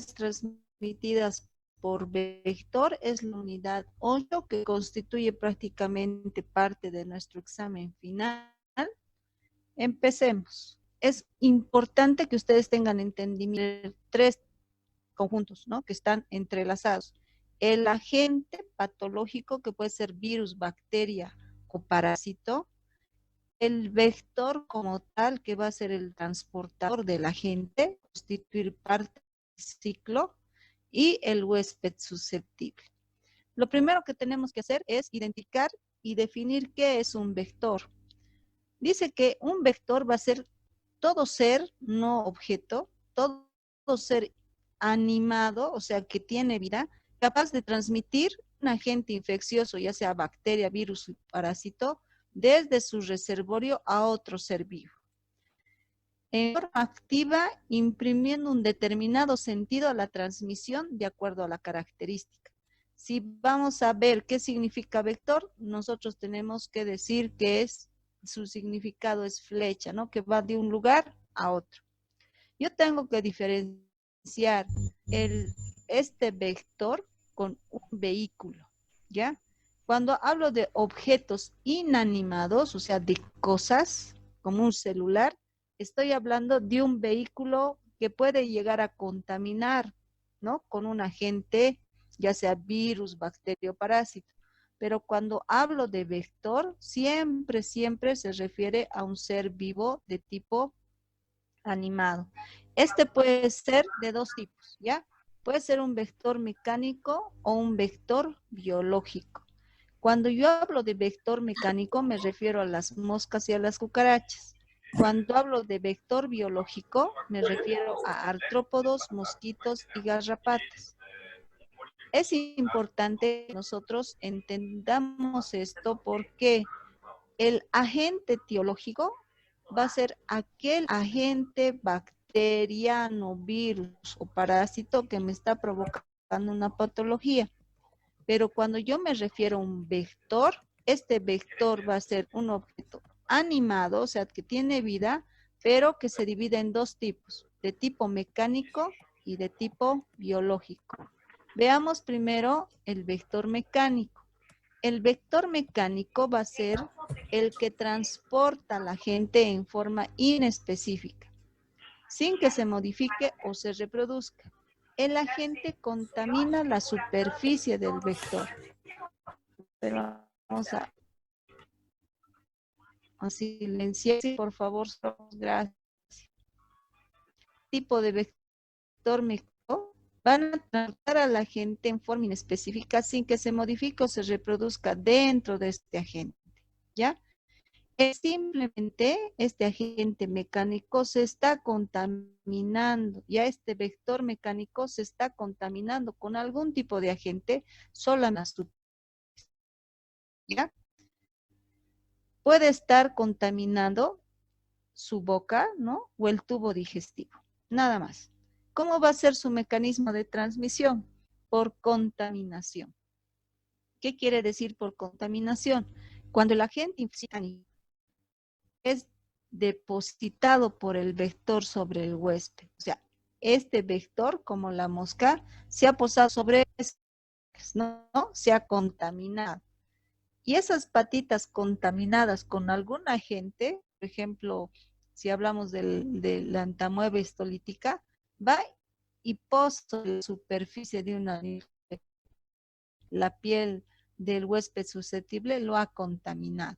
enfermedades transmitidas por vector es la unidad 8, que constituye prácticamente parte de nuestro examen final. Empecemos. Es importante que ustedes tengan entendimiento de 3 conjuntos, ¿no?, que están entrelazados. El agente patológico, que puede ser virus, bacteria o parásito. El vector como tal, que va a ser el transportador del agente, constituir parte del ciclo, y el huésped susceptible. Lo primero que tenemos que hacer es identificar y definir qué es un vector. Dice que un vector va a ser todo ser, no objeto, todo ser animado, o sea, que tiene vida, capaz de transmitir un agente infeccioso, ya sea bacteria, virus o parásito, desde su reservorio a otro ser vivo. En forma activa, imprimiendo un determinado sentido a la transmisión de acuerdo a la característica. Si vamos a ver qué significa vector, nosotros tenemos que decir que su significado es flecha, ¿no?, que va de un lugar a otro. Yo tengo que diferenciar este vector con un vehículo, ¿ya? Cuando hablo de objetos inanimados, o sea, de cosas, como un celular, estoy hablando de un vehículo que puede llegar a contaminar, ¿no?, con un agente, ya sea virus, bacteria o parásito. Pero cuando hablo de vector, siempre se refiere a un ser vivo de tipo animado. Este puede ser de 2 tipos, ¿ya? Puede ser un vector mecánico o un vector biológico. Cuando yo hablo de vector mecánico, me refiero a las moscas y a las cucarachas. Cuando hablo de vector biológico, me refiero a artrópodos, mosquitos y garrapatas. Es importante que nosotros entendamos esto porque el agente etiológico va a ser aquel agente bacteriano, virus o parásito que me está provocando una patología. Pero cuando yo me refiero a un vector, este vector va a ser un objeto animado, o sea, que tiene vida, pero que se divide en 2 tipos, de tipo mecánico y de tipo biológico. Veamos primero el vector mecánico. El vector mecánico va a ser el que transporta al agente en forma inespecífica, sin que se modifique o se reproduzca. El agente contamina la superficie del vector. Pero vamos a silenciar, por favor, gracias. Tipo de vector mecánico van a tratar a la gente en forma inespecífica sin que se modifique o se reproduzca dentro de este agente, ¿ya? Es simplemente este agente mecánico se está contaminando, ya este vector mecánico se está contaminando con algún tipo de agente solamente, ¿ya? Puede estar contaminando su boca, ¿no?, o el tubo digestivo, nada más. ¿Cómo va a ser su mecanismo de transmisión? Por contaminación. ¿Qué quiere decir por contaminación? Cuando el agente es depositado por el vector sobre el huésped, o sea, este vector, como la mosca, se ha posado sobre ¿no? Se ha contaminado. Y esas patitas contaminadas con algún agente, por ejemplo, si hablamos de la antamueba histolítica, va y posa sobre la superficie de una la piel del huésped susceptible lo ha contaminado.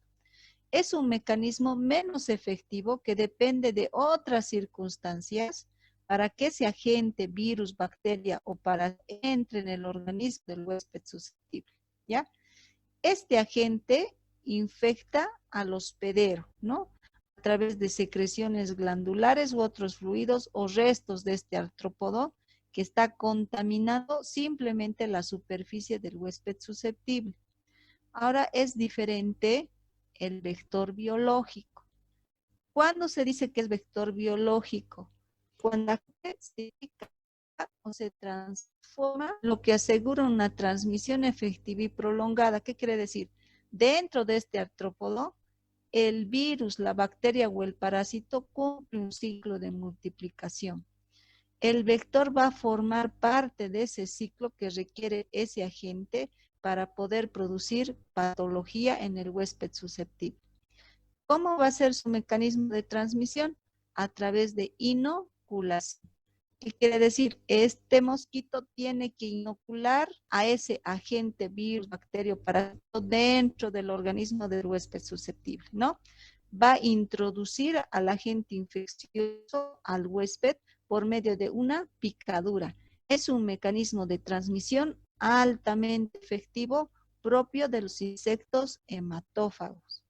Es un mecanismo menos efectivo que depende de otras circunstancias para que ese agente, virus, bacteria o para entre en el organismo del huésped susceptible, ¿ya? Este agente infecta al hospedero, ¿no?, a través de secreciones glandulares u otros fluidos o restos de este artrópodo que está contaminando simplemente la superficie del huésped susceptible. Ahora es diferente el vector biológico. ¿Cuándo se dice que es vector biológico? Cuando se transforma, lo que asegura una transmisión efectiva y prolongada. ¿Qué quiere decir? Dentro de este artrópodo, el virus, la bacteria o el parásito cumple un ciclo de multiplicación. el vector va a formar parte de ese ciclo que requiere ese agente para poder producir patología en el huésped susceptible. ¿Cómo va a ser su mecanismo de transmisión? A través de inoculación. ¿Qué quiere decir? Este mosquito tiene que inocular a ese agente, virus, bacterio, parásito dentro del organismo del huésped susceptible, ¿no? Va a introducir al agente infeccioso al huésped por medio de una picadura. Es un mecanismo de transmisión altamente efectivo propio de los insectos hematófagos.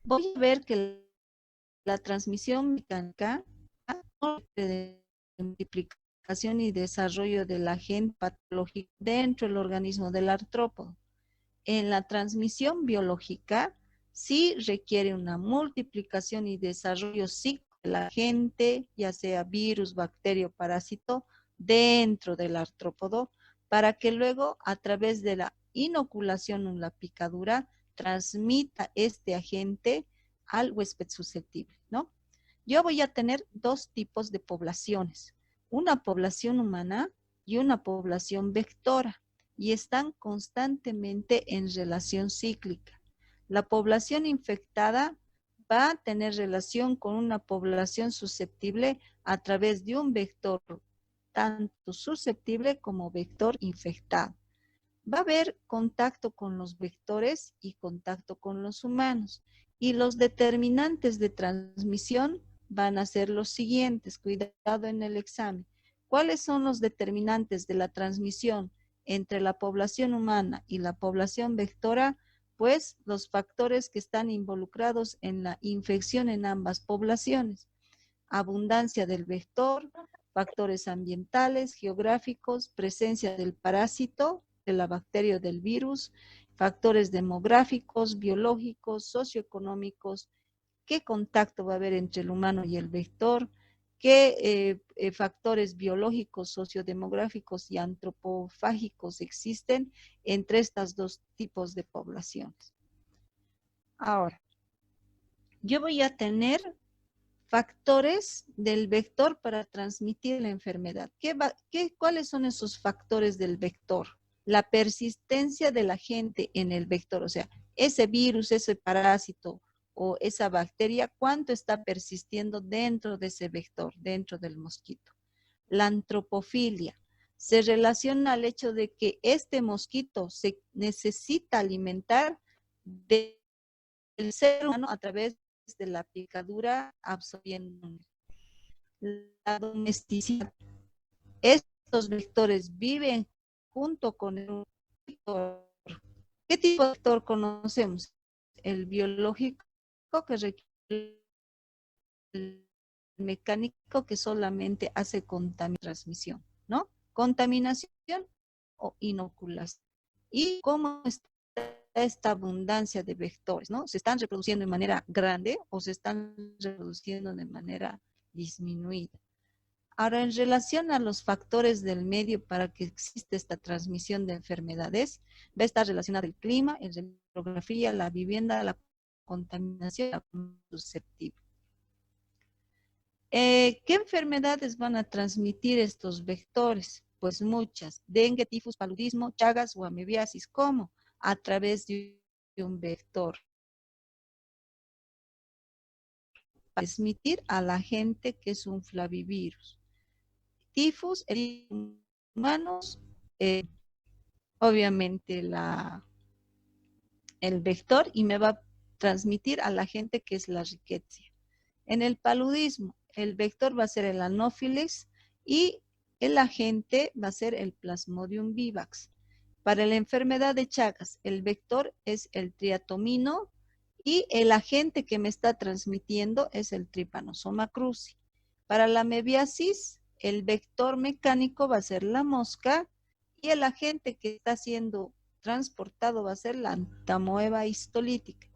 Voy a ver que la transmisión mecánica de multiplicación y desarrollo del agente patológico dentro del organismo del artrópodo. En la transmisión biológica sí requiere una multiplicación y desarrollo psíquico del agente, ya sea virus, bacterio, parásito, dentro del artrópodo, para que luego a través de la inoculación o la picadura transmita este agente al huésped susceptible, ¿no? Yo voy a tener dos tipos de poblaciones, una población humana y una población vectora, y están constantemente en relación cíclica. La población infectada va a tener relación con una población susceptible a través de un vector tanto susceptible como vector infectado. Va a haber contacto con los vectores y contacto con los humanos. Y los determinantes de transmisión van a ser los siguientes. Cuidado en el examen. ¿Cuáles son los determinantes de la transmisión entre la población humana y la población vectora? Pues los factores que están involucrados en la infección en ambas poblaciones. Abundancia del vector, factores ambientales, geográficos, presencia del parásito, de la bacteria o del virus, factores demográficos, biológicos, socioeconómicos, qué contacto va a haber entre el humano y el vector, qué factores biológicos, sociodemográficos y antropofágicos existen entre estos dos tipos de poblaciones. Ahora, yo voy a tener factores del vector para transmitir la enfermedad. ¿Cuáles son esos factores del vector? La persistencia del agente en el vector, o sea, ese virus, ese parásito o esa bacteria, ¿cuánto está persistiendo dentro de ese vector, dentro del mosquito? La antropofilia se relaciona al hecho de que este mosquito se necesita alimentar del ser humano a través de la picadura absorbiendo. La domesticidad. Estos vectores viven junto con el vector. ¿Qué tipo de vector conocemos? El biológico, que requiere el mecánico, que solamente hace transmisión, ¿no? Contaminación o inoculación. ¿Y cómo está esta abundancia de vectores, ¿no? ¿Se están reproduciendo de manera grande o se están reproduciendo de manera disminuida? Ahora, en relación a los factores del medio para que exista esta transmisión de enfermedades, va a estar relacionado el clima, la geografía, la vivienda, la contaminación, la susceptible. ¿Qué enfermedades van a transmitir estos vectores? Pues muchas. Dengue, tifus, paludismo, chagas o amebiasis. ¿Cómo? A través de un vector. Para transmitir a la gente que es un flavivirus. Tifus en humanos, obviamente el vector, y me va a transmitir a la gente que es la riqueza. En el paludismo, el vector va a ser el anófilis y el agente va a ser el Plasmodium vivax. Para la enfermedad de Chagas, el vector es el triatomino y el agente que me está transmitiendo es el Trypanosoma cruzi. Para la amebiasis, el vector mecánico va a ser la mosca y el agente que está siendo transportado va a ser la antamoeba histolítica.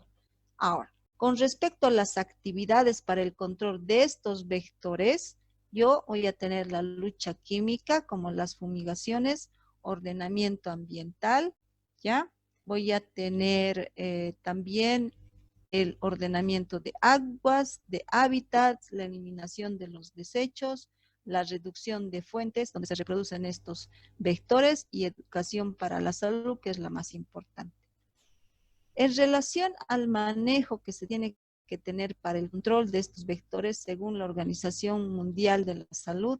Ahora, con respecto a las actividades para el control de estos vectores, yo voy a tener la lucha química como las fumigaciones, ordenamiento ambiental, ¿ya? Voy a tener también el ordenamiento de aguas, de hábitats, la eliminación de los desechos, la reducción de fuentes donde se reproducen estos vectores y educación para la salud, que es la más importante. En relación al manejo que se tiene que tener para el control de estos vectores, según la Organización Mundial de la Salud,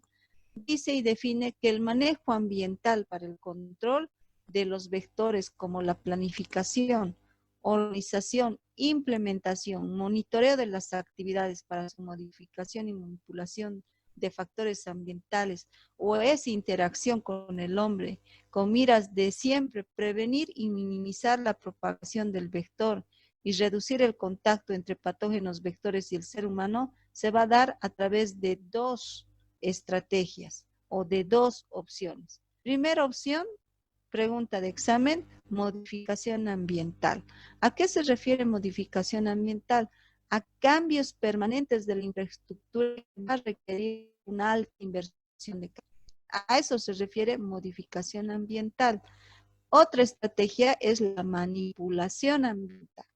dice y define que el manejo ambiental para el control de los vectores como la planificación, organización, implementación, monitoreo de las actividades para su modificación y manipulación de factores ambientales o esa interacción con el hombre con miras de siempre prevenir y minimizar la propagación del vector y reducir el contacto entre patógenos, vectores y el ser humano, se va a dar a través de dos estrategias o de dos opciones. Primera opción, pregunta de examen, modificación ambiental. ¿A qué se refiere modificación ambiental? A cambios permanentes de la infraestructura que va a requerir una alta inversión de capital. A eso se refiere modificación ambiental. Otra estrategia es la manipulación ambiental.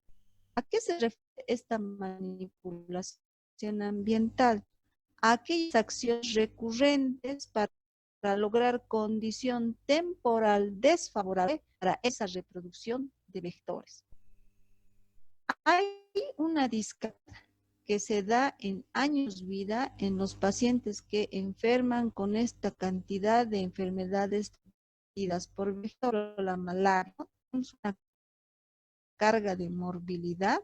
¿A qué se refiere esta manipulación ambiental? A aquellas acciones recurrentes para lograr condición temporal desfavorable para esa reproducción de vectores. Hay una discapacidad que se da en años vida en los pacientes que enferman con esta cantidad de enfermedades por vector, la malaria, es una carga de morbilidad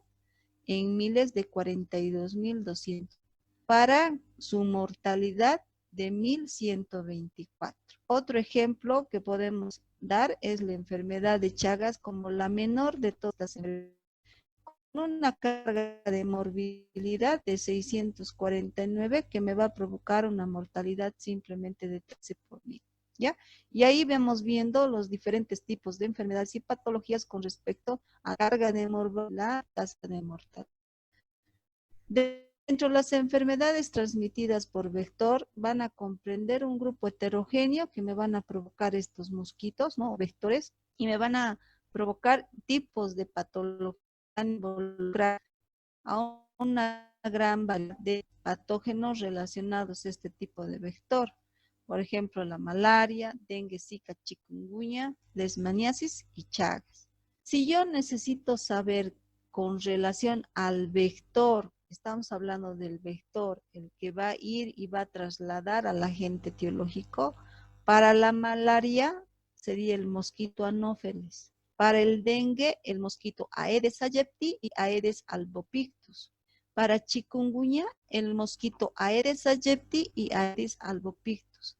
en miles de 42.200 para su mortalidad de 1.124. Otro ejemplo que podemos dar es la enfermedad de Chagas como la menor de todas las enfermedades, con una carga de morbilidad de 649 que me va a provocar una mortalidad simplemente de 13 por mil. ¿Ya? Y ahí vemos viendo los diferentes tipos de enfermedades y patologías con respecto a carga de morbilidad, tasa de mortalidad. Dentro de las enfermedades transmitidas por vector van a comprender un grupo heterogéneo que me van a provocar estos mosquitos, ¿no? Vectores, y me van a provocar tipos de patología involucrar a una gran variedad de patógenos relacionados a este tipo de vector. Por ejemplo, la malaria, dengue, zika, chikungunya, leishmaniasis y Chagas. Si yo necesito saber con relación al vector, estamos hablando del vector, el que va a ir y va a trasladar al agente etiológico, para la malaria sería el mosquito Anopheles. Para el dengue, el mosquito Aedes aegypti y Aedes albopictus. Para chikungunya, el mosquito Aedes aegypti y Aedes albopictus.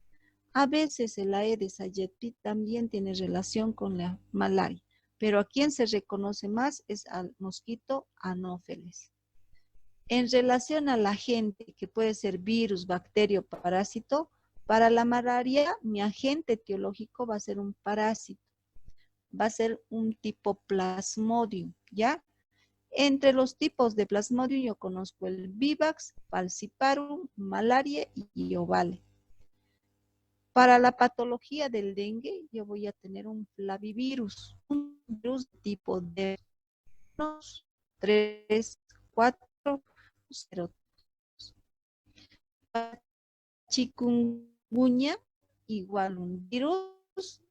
A veces el Aedes aegypti también tiene relación con la malaria, pero a quien se reconoce más es al mosquito Anopheles. En relación al agente, que puede ser virus, bacteria o parásito, para la malaria, mi agente etiológico va a ser un parásito. Va a ser un tipo Plasmodium, ¿ya? Entre los tipos de Plasmodium yo conozco el Vivax, Falciparum, Malaria y Ovale. Para la patología del dengue, yo voy a tener un flavivirus, un virus tipo D, 3, 4, 0. Para chikungunya, igual un virus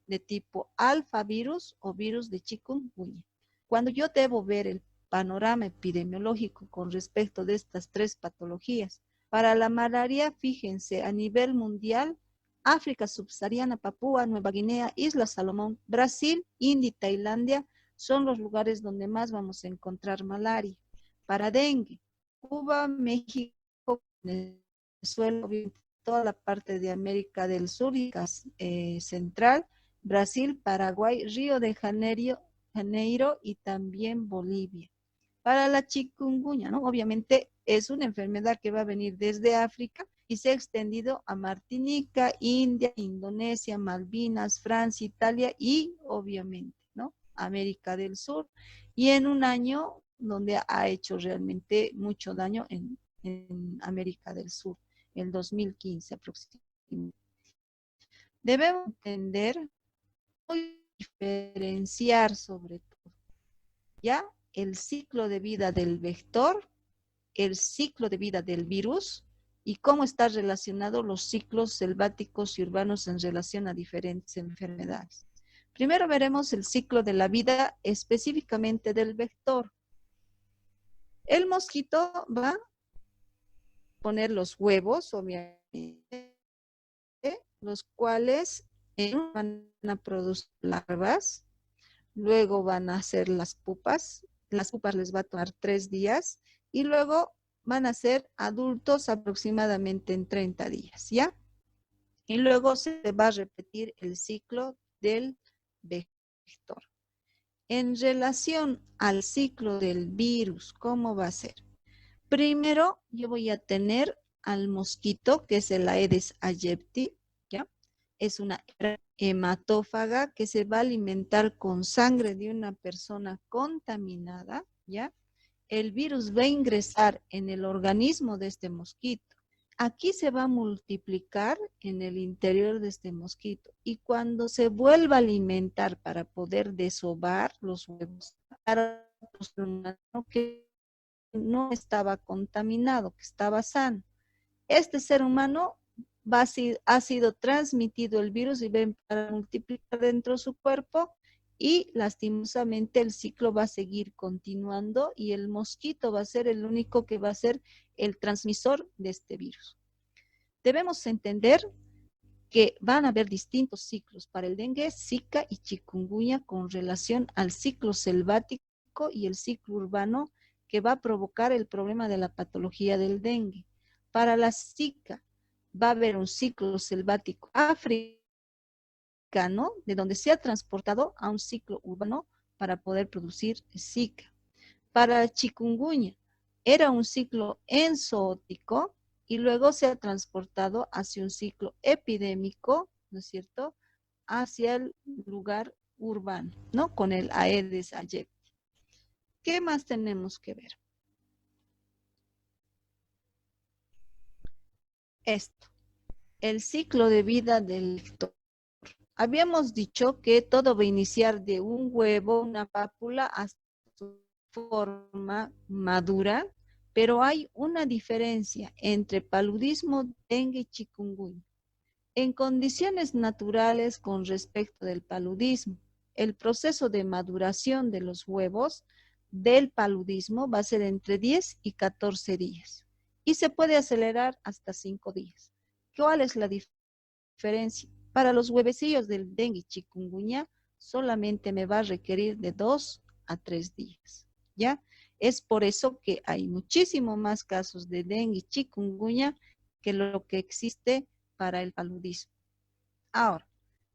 de tipo alfa virus o virus de chikungunya. Cuando yo debo ver el panorama epidemiológico con respecto de estas tres patologías, para la malaria, fíjense, a nivel mundial, África subsahariana, Papúa, Nueva Guinea, Islas Salomón, Brasil, India y Tailandia son los lugares donde más vamos a encontrar malaria. Para dengue, Cuba, México, Venezuela, toda la parte de América del Sur y Central, Brasil, Paraguay, Río de Janeiro y también Bolivia. Para la chikungunya, ¿no? Obviamente es una enfermedad que va a venir desde África y se ha extendido a Martinica, India, Indonesia, Malvinas, Francia, Italia y obviamente, ¿no? América del Sur. Y en un año donde ha hecho realmente mucho daño en América del Sur, el 2015 aproximadamente. Debemos entender, diferenciar sobre todo, ¿ya? el ciclo de vida del vector, el ciclo de vida del virus y cómo están relacionados los ciclos selváticos y urbanos en relación a diferentes enfermedades. Primero veremos el ciclo de la vida específicamente del vector. El mosquito va a poner los huevos, obviamente, los cuales van a producir larvas, luego van a hacer las pupas les va a tomar 3 días y luego van a ser adultos aproximadamente en 30 días, ¿ya? Y luego se va a repetir el ciclo del vector. En relación al ciclo del virus, ¿cómo va a ser? Primero, yo voy a tener al mosquito, que es el Aedes aegypti, ¿ya? Es una hematófaga que se va a alimentar con sangre de una persona contaminada, ¿ya? El virus va a ingresar en el organismo de este mosquito. Aquí se va a multiplicar en el interior de este mosquito y cuando se vuelva a alimentar para poder desovar los huevos, para que no estaba contaminado, que estaba sano. Este ser humano ha sido transmitido el virus y va a empezar a multiplicar dentro de su cuerpo y lastimosamente el ciclo va a seguir continuando y el mosquito va a ser el único que va a ser el transmisor de este virus. Debemos entender que van a haber distintos ciclos para el dengue, zika y chikungunya con relación al ciclo selvático y el ciclo urbano que va a provocar el problema de la patología del dengue. Para la zika va a haber un ciclo selvático africano de donde se ha transportado a un ciclo urbano para poder producir zika. Para chikungunya era un ciclo enzootico y luego se ha transportado hacia un ciclo epidémico, ¿no es cierto?, hacia el lugar urbano, ¿no?, con el Aedes aegypti. ¿Qué más tenemos que ver? Esto, el ciclo de vida del vector. Habíamos dicho que todo va a iniciar de un huevo, una pápula, hasta su forma madura, pero hay una diferencia entre paludismo, dengue y chikungunya. En condiciones naturales con respecto del paludismo, el proceso de maduración de los huevos del paludismo va a ser entre 10 y 14 días y se puede acelerar hasta 5 días. ¿Cuál es la diferencia? Para los huevecillos del dengue y chikungunya solamente me va a requerir de 2 a 3 días, ¿ya? Es por eso que hay muchísimo más casos de dengue y chikungunya que lo que existe para el paludismo. Ahora,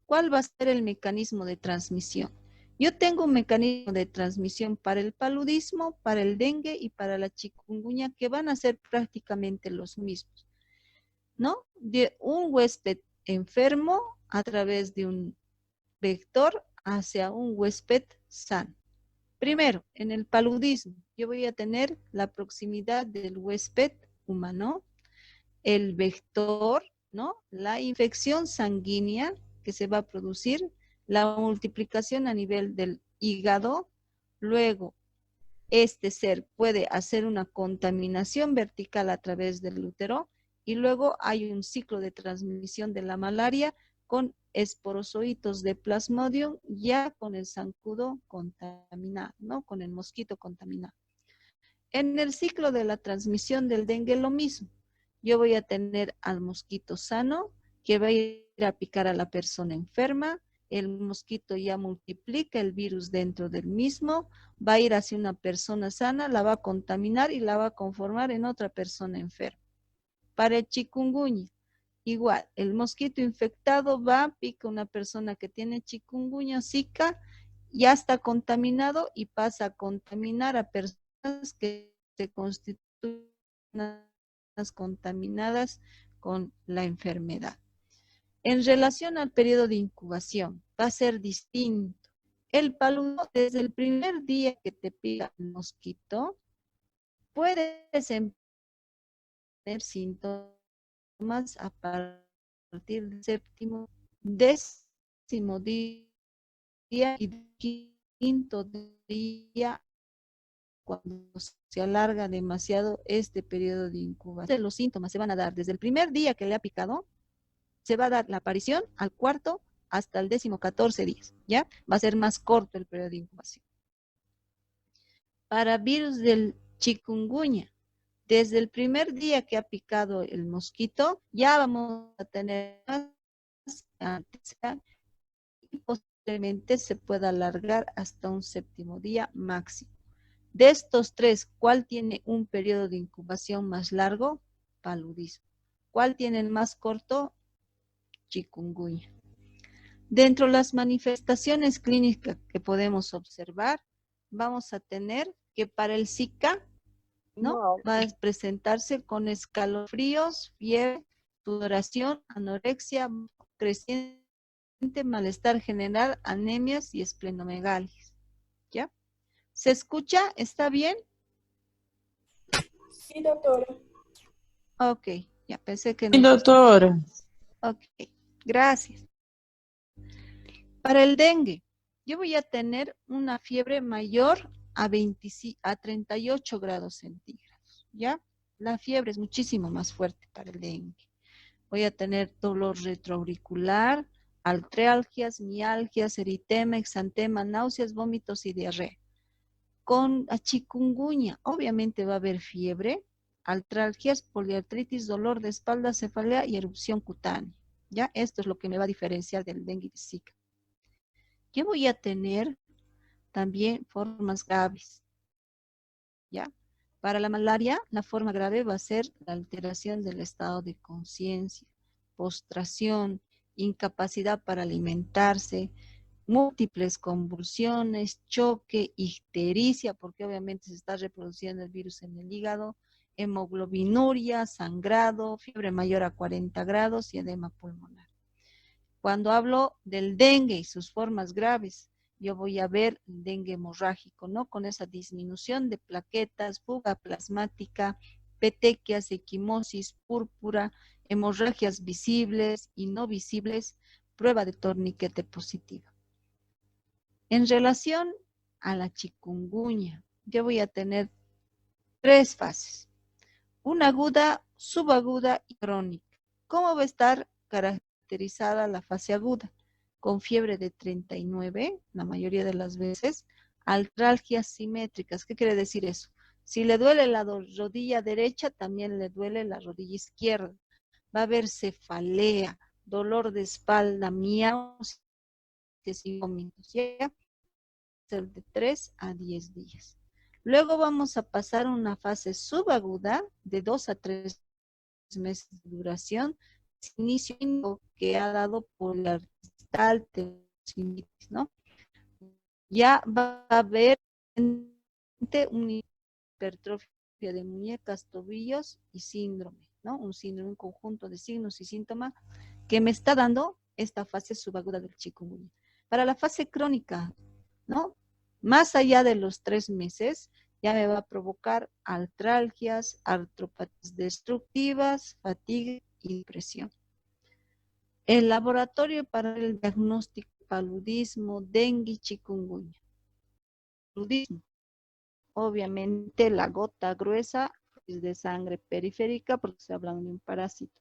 ¿cuál va a ser el mecanismo de transmisión? Yo tengo un mecanismo de transmisión para el paludismo, para el dengue y para la chikungunya que van a ser prácticamente los mismos, ¿no? De un huésped enfermo a través de un vector hacia un huésped sano. Primero, en el paludismo, yo voy a tener la proximidad del huésped humano, el vector, ¿no? La infección sanguínea que se va a producir, la multiplicación a nivel del hígado, luego este ser puede hacer una contaminación vertical a través del útero y luego hay un ciclo de transmisión de la malaria con esporozoitos de Plasmodium ya con el zancudo contaminado, ¿no? Con el mosquito contaminado. En el ciclo de la transmisión del dengue lo mismo. Yo voy a tener al mosquito sano que va a ir a picar a la persona enferma, el mosquito ya multiplica el virus dentro del mismo, va a ir hacia una persona sana, la va a contaminar y la va a conformar en otra persona enferma. Para el chikungunya, igual, el mosquito infectado va, pica a una persona que tiene chikungunya, zika, ya está contaminado y pasa a contaminar a personas que se constituyen contaminadas con la enfermedad. En relación al periodo de incubación, va a ser distinto. El paludismo, desde el primer día que te pica el mosquito, puedes tener síntomas a partir del séptimo, décimo día y quinto día cuando se alarga demasiado este periodo de incubación. Los síntomas se van a dar desde el primer día que le ha picado, se va a dar la aparición al cuarto hasta el 14 días, ¿ya? Va a ser más corto el periodo de incubación. Para virus del chikungunya, desde el primer día que ha picado el mosquito, ya vamos a tener y posiblemente se pueda alargar hasta un séptimo día máximo. De estos tres, ¿cuál tiene un periodo de incubación más largo? Paludismo. ¿Cuál tiene el más corto? Chikungunya. Dentro de las manifestaciones clínicas que podemos observar, vamos a tener que para el Zika, ¿no? Va a presentarse con escalofríos, fiebre, sudoración, anorexia, creciente, malestar general, anemias y esplenomegalia. ¿Ya? ¿Se escucha? ¿Está bien? Sí, doctora. Ok, ya pensé que no. Sí, doctora. Ok, gracias. Para el dengue, yo voy a tener una fiebre mayor a 38 grados centígrados, ¿ya? La fiebre es muchísimo más fuerte para el dengue. Voy a tener dolor retroauricular, artralgias, mialgias, eritema, exantema, náuseas, vómitos y diarrea. Con chikungunya, obviamente va a haber fiebre, artralgias, poliartritis, dolor de espalda, cefalea y erupción cutánea. ¿Ya? Esto es lo que me va a diferenciar del dengue y del Zika. Yo voy a tener también formas graves. ¿Ya? Para la malaria, la forma grave va a ser la alteración del estado de conciencia, postración, incapacidad para alimentarse, múltiples convulsiones, choque, ictericia, porque obviamente se está reproduciendo el virus en el hígado, hemoglobinuria, sangrado, fiebre mayor a 40 grados y edema pulmonar. Cuando hablo del dengue y sus formas graves, yo voy a ver el dengue hemorrágico, ¿no? Con esa disminución de plaquetas, fuga plasmática, petequias, equimosis, púrpura, hemorragias visibles y no visibles, prueba de torniquete positiva. En relación a la chikungunya, yo voy a tener tres fases. Una aguda, subaguda y crónica. ¿Cómo va a estar caracterizada la fase aguda? Con fiebre de 39, la mayoría de las veces, artralgias simétricas. ¿Qué quiere decir eso? Si le duele la rodilla derecha, también le duele la rodilla izquierda. Va a haber cefalea, dolor de espalda, miausis y vómitos. ¿Ya? De 3 a 10 días. Luego vamos a pasar a una fase subaguda de 2 a 3 meses de duración, inicio que ha dado por la tendinitis, ¿no? Ya va a haber una hipertrofia de muñecas, tobillos y síndrome, ¿no? Un síndrome, un conjunto de signos y síntomas que me está dando esta fase subaguda del chikungunya. Para la fase crónica, ¿no? Más allá de los 3 meses, ya me va a provocar artralgias, artropatías destructivas, fatiga y depresión. El laboratorio para el diagnóstico paludismo, dengue y chikungunya. Paludismo. Obviamente la gota gruesa es de sangre periférica porque se habla de un parásito.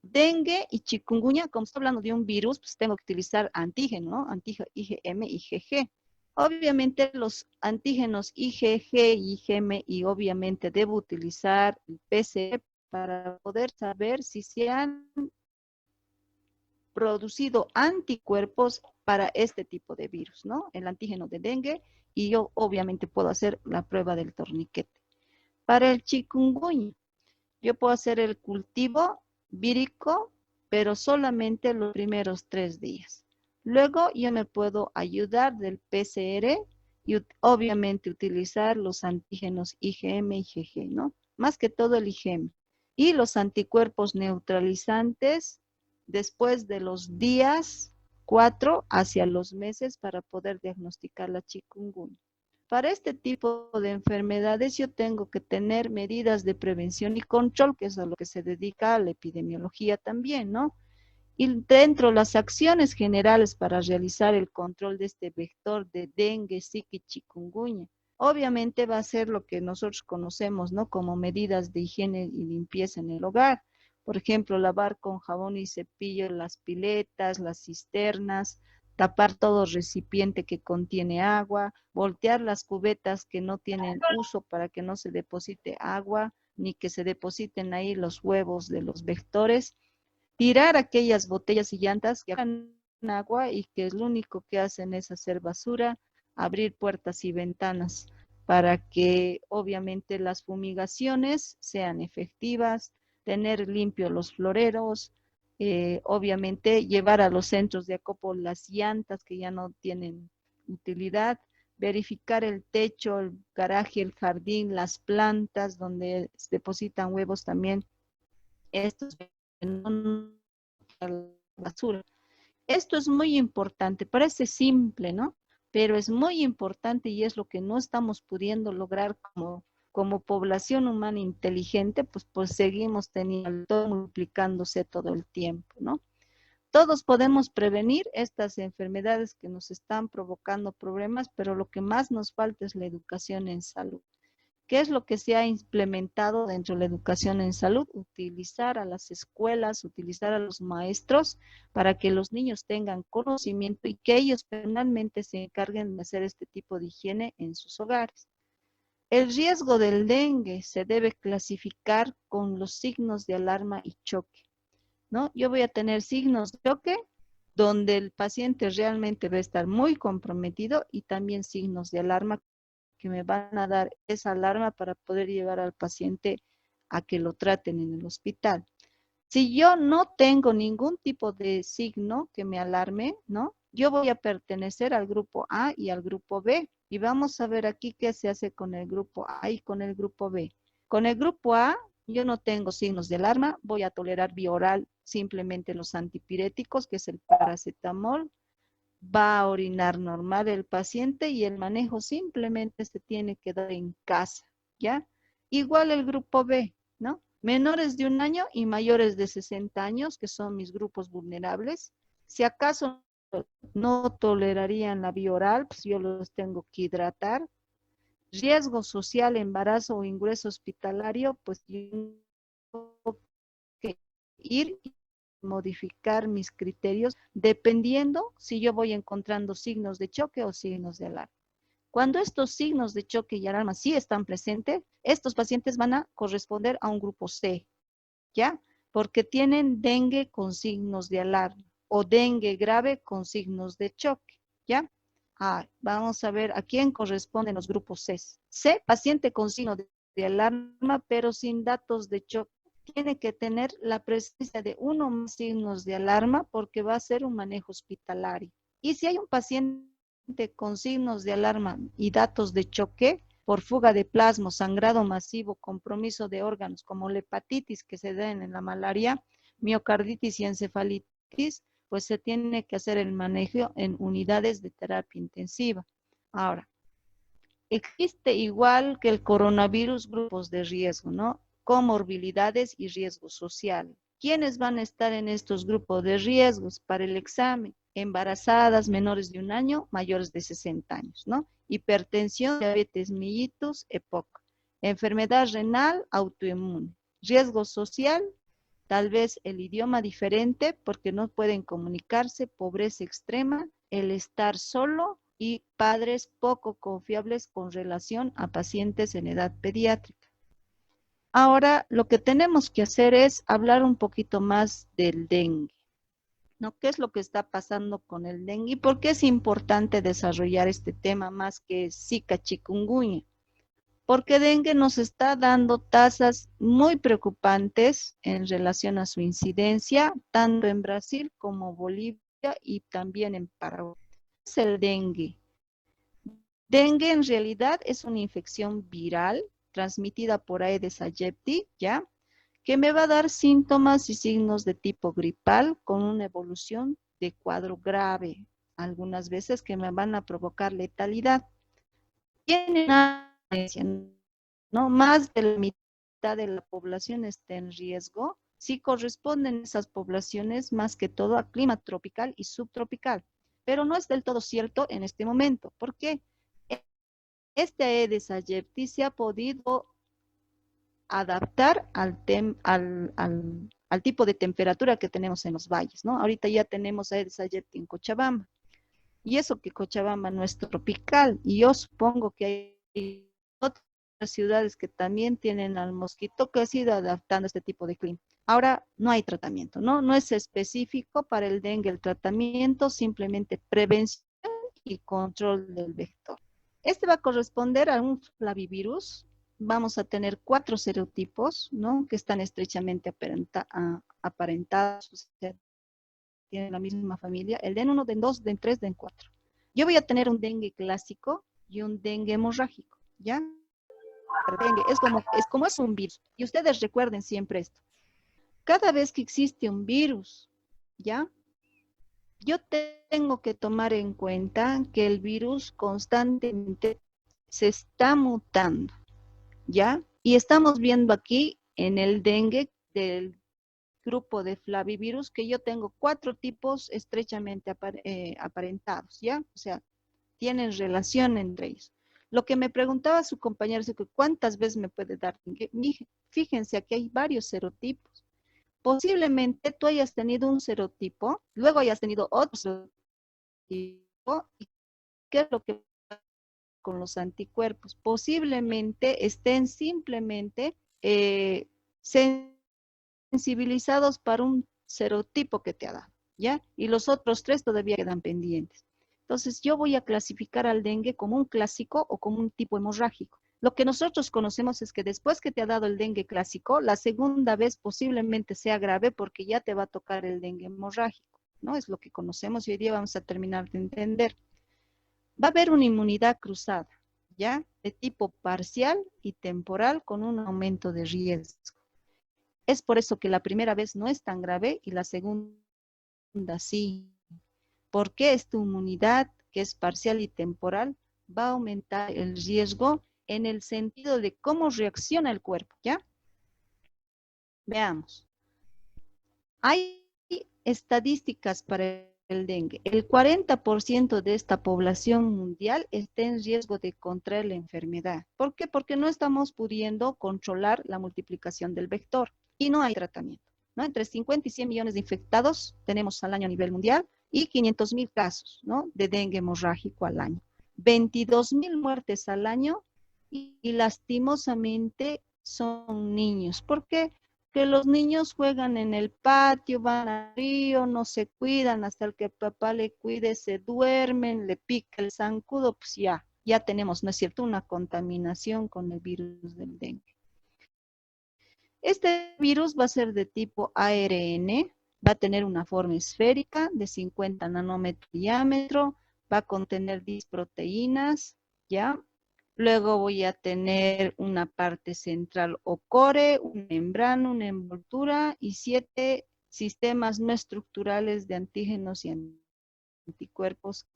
Dengue y chikungunya, como estoy hablando de un virus, pues tengo que utilizar antígeno, ¿no? Antígeno IgM y IgG. Obviamente los antígenos IgG y IgM y obviamente debo utilizar el PCR para poder saber si se han producido anticuerpos para este tipo de virus, ¿no? El antígeno de dengue y yo obviamente puedo hacer la prueba del torniquete. Para el chikungunya, yo puedo hacer el cultivo vírico, pero solamente los primeros 3 días. Luego yo me puedo ayudar del PCR y obviamente utilizar los antígenos IgM y IgG, ¿no? Más que todo el IgM. Y los anticuerpos neutralizantes después de los días 4 hacia los meses para poder diagnosticar la chikungunya. Para este tipo de enfermedades yo tengo que tener medidas de prevención y control, que es a lo que se dedica a la epidemiología también, ¿no? Y dentro de las acciones generales para realizar el control de este vector de dengue, zika y chikungunya, obviamente va a ser lo que nosotros conocemos, ¿no? Como medidas de higiene y limpieza en el hogar. Por ejemplo, lavar con jabón y cepillo las piletas, las cisternas, tapar todo recipiente que contiene agua, voltear las cubetas que no tienen uso para que no se deposite agua, ni que se depositen ahí los huevos de los vectores, tirar aquellas botellas y llantas que han agua y que lo único que hacen es hacer basura, abrir puertas y ventanas para que obviamente las fumigaciones sean efectivas, tener limpios los floreros, obviamente llevar a los centros de acopio las llantas que ya no tienen utilidad, verificar el techo, el garaje, el jardín, las plantas donde se depositan huevos también, estos no a la basura. Esto es muy importante, parece simple, ¿no? Pero es muy importante y es lo que no estamos pudiendo lograr como población humana inteligente, pues seguimos teniendo todo multiplicándose todo el tiempo, ¿no? Todos podemos prevenir estas enfermedades que nos están provocando problemas, pero lo que más nos falta es la educación en salud. ¿Qué es lo que se ha implementado dentro de la educación en salud? Utilizar a las escuelas, utilizar a los maestros para que los niños tengan conocimiento y que ellos personalmente se encarguen de hacer este tipo de higiene en sus hogares. El riesgo del dengue se debe clasificar con los signos de alarma y choque, ¿no? Yo voy a tener signos de choque donde el paciente realmente va a estar muy comprometido y también signos de alarma que me van a dar esa alarma para poder llevar al paciente a que lo traten en el hospital. Si yo no tengo ningún tipo de signo que me alarme, ¿no? Yo voy a pertenecer al grupo A y al grupo B. Y vamos a ver aquí qué se hace con el grupo A y con el grupo B. Con el grupo A, yo no tengo signos de alarma, voy a tolerar vía oral simplemente los antipiréticos, que es el paracetamol, va a orinar normal el paciente y el manejo simplemente se tiene que dar en casa, ¿ya? Igual el grupo B, ¿no? Menores de 1 año y mayores de 60 años, que son mis grupos vulnerables. Si acaso no tolerarían la vía oral, pues yo los tengo que hidratar. Riesgo social, embarazo o ingreso hospitalario, pues yo tengo que ir y modificar mis criterios dependiendo si yo voy encontrando signos de choque o signos de alarma. Cuando estos signos de choque y alarma sí están presentes, estos pacientes van a corresponder a un grupo C, ¿ya? Porque tienen dengue con signos de alarma o dengue grave con signos de choque, ¿ya? Vamos a ver a quién corresponden los grupos C. C, paciente con signo de alarma, pero sin datos de choque. Tiene que tener la presencia de uno o más signos de alarma porque va a ser un manejo hospitalario. Y si hay un paciente con signos de alarma y datos de choque, por fuga de plasma, sangrado masivo, compromiso de órganos, como la hepatitis que se da en la malaria, miocarditis y encefalitis, pues se tiene que hacer el manejo en unidades de terapia intensiva. Ahora, existe igual que el coronavirus grupos de riesgo, ¿no? Comorbilidades y riesgo social. ¿Quiénes van a estar en estos grupos de riesgos para el examen? Embarazadas menores de 1 año, mayores de 60 años, ¿no? Hipertensión, diabetes mellitus, EPOC. Enfermedad renal, autoinmune. Riesgo social, tal vez el idioma diferente porque no pueden comunicarse, pobreza extrema, el estar solo y padres poco confiables con relación a pacientes en edad pediátrica. Ahora, lo que tenemos que hacer es hablar un poquito más del dengue, ¿no? ¿Qué es lo que está pasando con el dengue? ¿Y por qué es importante desarrollar este tema más que Zika, chikungunya? Porque dengue nos está dando tasas muy preocupantes en relación a su incidencia, tanto en Brasil como Bolivia y también en Paraguay. ¿Qué es el dengue? Dengue en realidad es una infección viral transmitida por Aedes aegypti, ¿ya? Que me va a dar síntomas y signos de tipo gripal con una evolución de cuadro grave, algunas veces que me van a provocar letalidad. Tiene una ¿no? Más de la mitad de la población está en riesgo. Sí corresponden esas poblaciones más que todo a clima tropical y subtropical, pero no es del todo cierto en este momento. ¿Por qué? Este Aedes aegypti se ha podido adaptar al tipo de temperatura que tenemos en los valles, ¿no? Ahorita ya tenemos Aedes aegypti en Cochabamba, y eso que Cochabamba no es tropical, y yo supongo que hay otras ciudades que también tienen al mosquito que ha ido adaptando a este tipo de clima. Ahora no hay tratamiento, ¿no? No es específico para el dengue el tratamiento, simplemente prevención y control del vector. Este va a corresponder a un flavivirus. Vamos a tener 4 serotipos, ¿no? Que están estrechamente aparentados, o sea, tienen la misma familia. El DEN1, DEN2, DEN3, DEN4. Yo voy a tener un dengue clásico y un dengue hemorrágico, ¿ya? Dengue es un virus. Y ustedes recuerden siempre esto. Cada vez que existe un virus, ¿ya? Yo tengo que tomar en cuenta que el virus constantemente se está mutando, ¿ya? Y estamos viendo aquí en el dengue del grupo de flavivirus que yo tengo 4 tipos estrechamente aparentados, ¿ya? O sea, tienen relación entre ellos. Lo que me preguntaba su compañero es que cuántas veces me puede dar dengue. Fíjense, aquí hay varios serotipos. Posiblemente tú hayas tenido un serotipo, luego hayas tenido otro serotipo, y qué es lo que pasa con los anticuerpos. Posiblemente estén simplemente sensibilizados para un serotipo que te ha dado, ¿ya? Y los otros 3 todavía quedan pendientes. Entonces, yo voy a clasificar al dengue como un clásico o como un tipo hemorrágico. Lo que nosotros conocemos es que después que te ha dado el dengue clásico, la segunda vez posiblemente sea grave porque ya te va a tocar el dengue hemorrágico, ¿no? Es lo que conocemos y hoy día vamos a terminar de entender. Va a haber una inmunidad cruzada, ¿ya? De tipo parcial y temporal con un aumento de riesgo. Es por eso que la primera vez no es tan grave y la segunda sí. Porque esta inmunidad, que es parcial y temporal, va a aumentar el riesgo en el sentido de cómo reacciona el cuerpo, ¿ya? Veamos. Hay estadísticas para el dengue. El 40% de esta población mundial está en riesgo de contraer la enfermedad. ¿Por qué? Porque no estamos pudiendo controlar la multiplicación del vector y no hay tratamiento, ¿no? Entre 50 y 100 millones de infectados tenemos al año a nivel mundial y 500,000 casos, ¿no? De dengue hemorrágico al año. 22,000 muertes al año y lastimosamente son niños. ¿Por qué? Que los niños juegan en el patio, van al río, no se cuidan, hasta el que papá le cuide, se duermen, le pica el zancudo, pues ya tenemos, ¿no es cierto?, una contaminación con el virus del dengue. Este virus va a ser de tipo ARN, va a tener una forma esférica de 50 nanómetros de diámetro, va a contener 10 proteínas, ¿ya? Luego voy a tener una parte central o core, una membrana, una envoltura y 7 sistemas no estructurales de antígenos y anticuerpos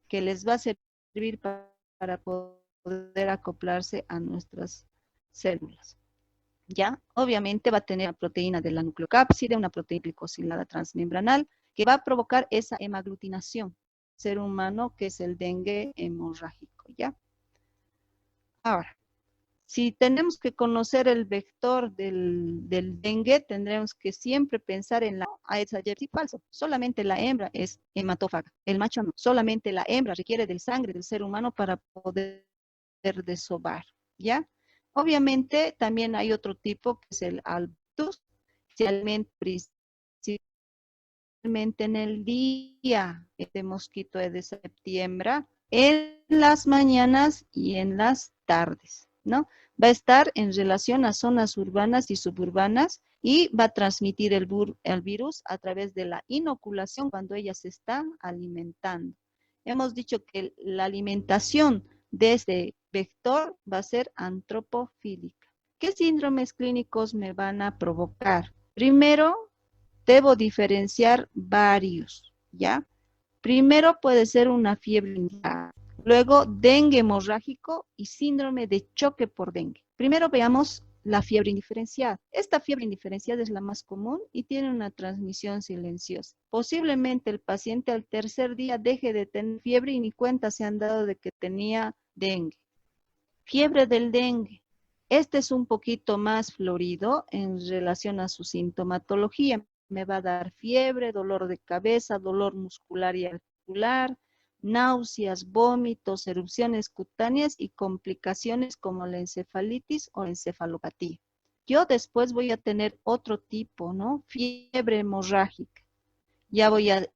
que les va a servir para poder acoplarse a nuestras células. ¿Ya? Obviamente va a tener una proteína de la nucleocápside, una proteína glicosilada transmembranal, que va a provocar esa hemaglutinación ser humano, que es el dengue hemorrágico, ¿ya? Ahora, si tenemos que conocer el vector del dengue, tendremos que siempre pensar en la Aedes aegypti falso. Solamente la hembra es hematófaga, el macho no. Solamente la hembra requiere del sangre del ser humano para poder desovar, ¿ya? Obviamente también hay otro tipo que es el albus, se alimenta principalmente en el día, este mosquito es de septiembre, en las mañanas y en las tardes, ¿no? Va a estar en relación a zonas urbanas y suburbanas y va a transmitir el virus a través de la inoculación cuando ella se está alimentando. Hemos dicho que la alimentación de este vector va a ser antropofílica. ¿Qué síndromes clínicos me van a provocar? Primero, debo diferenciar varios, ¿ya? Primero puede ser una fiebre intensa, luego dengue hemorrágico y síndrome de choque por dengue. Primero veamos la fiebre indiferenciada. Esta fiebre indiferenciada es la más común y tiene una transmisión silenciosa. Posiblemente el paciente al tercer día deje de tener fiebre y ni cuenta se han dado de que tenía dengue. Fiebre del dengue. Este es un poquito más florido en relación a su sintomatología. Me va a dar fiebre, dolor de cabeza, dolor muscular y articular, náuseas, vómitos, erupciones cutáneas y complicaciones como la encefalitis o encefalopatía. Yo después voy a tener otro tipo, ¿no? Fiebre hemorrágica. Ya voy a